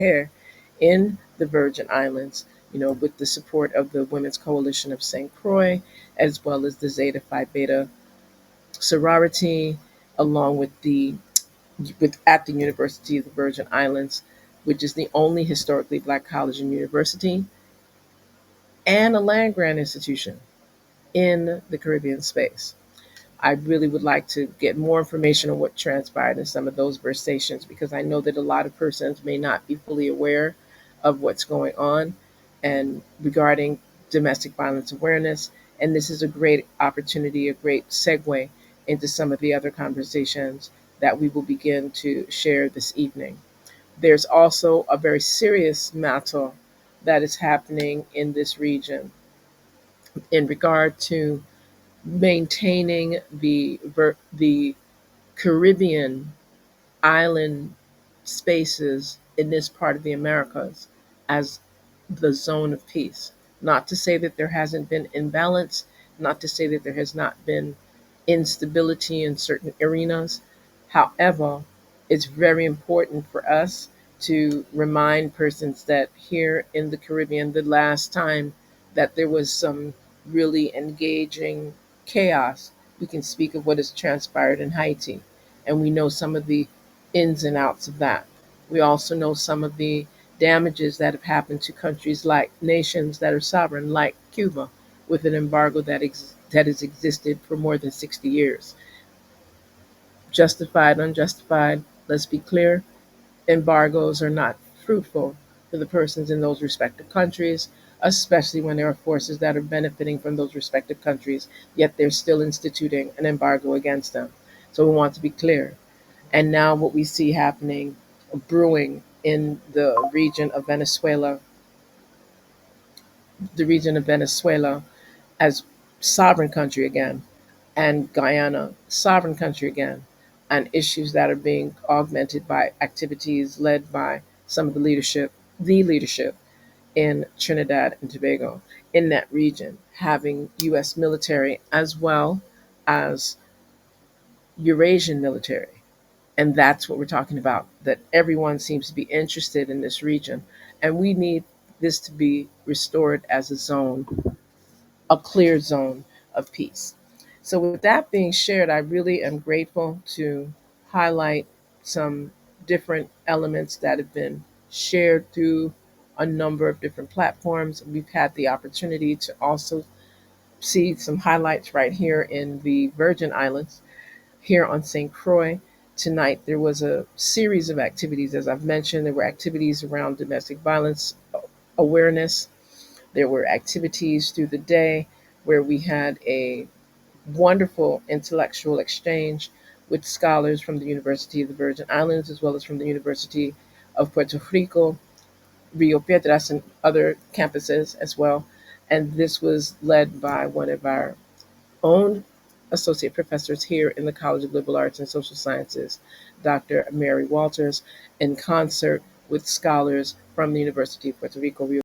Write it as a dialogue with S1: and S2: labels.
S1: here in the Virgin Islands, with the support of the Women's Coalition of St. Croix, as well as the Zeta Phi Beta sorority, along with at the University of the Virgin Islands, which is the only historically black college and university and a land grant institution in the Caribbean space. I really would like to get more information on what transpired in some of those versations because I know that a lot of persons may not be fully aware of what's going on and regarding domestic violence awareness. And this is a great opportunity, a great segue into some of the other conversations that we will begin to share this evening. There's also a very serious matter that is happening in this region in regard to maintaining the Caribbean island spaces in this part of the Americas as the zone of peace. Not to say that there hasn't been imbalance, not to say that there has not been instability in certain arenas. However, it's very important for us to remind persons that here in the Caribbean, the last time that there was some really engaging chaos, we can speak of what has transpired in Haiti. And we know some of the ins and outs of that. We also know some of the damages that have happened to countries like nations that are sovereign, like Cuba, with an embargo that has existed for more than 60 years. Justified, unjustified, let's be clear, embargoes are not fruitful for the persons in those respective countries, especially when there are forces that are benefiting from those respective countries, yet they're still instituting an embargo against them. So we want to be clear. And now what we see happening, brewing in the region of Venezuela as sovereign country again, and Guyana, sovereign country again, and issues that are being augmented by activities led by some of the leadership in Trinidad and Tobago in that region, having U.S. military as well as Eurasian military. And that's what we're talking about, that everyone seems to be interested in this region. And we need this to be restored as a zone, a clear zone of peace. So, with that being shared, I really am grateful to highlight some different elements that have been shared through a number of different platforms. We've had the opportunity to also see some highlights right here in the Virgin Islands, here on St. Croix. Tonight, there was a series of activities. As I've mentioned, there were activities around domestic violence awareness. There were activities through the day where we had a wonderful intellectual exchange with scholars from the University of the Virgin Islands as well as from the University of Puerto Rico, Rio Piedras, and other campuses as well. And this was led by one of our own associate professors here in the College of Liberal Arts and Social Sciences, Dr. Mary Walters, in concert with scholars from the University of Puerto Rico, Rio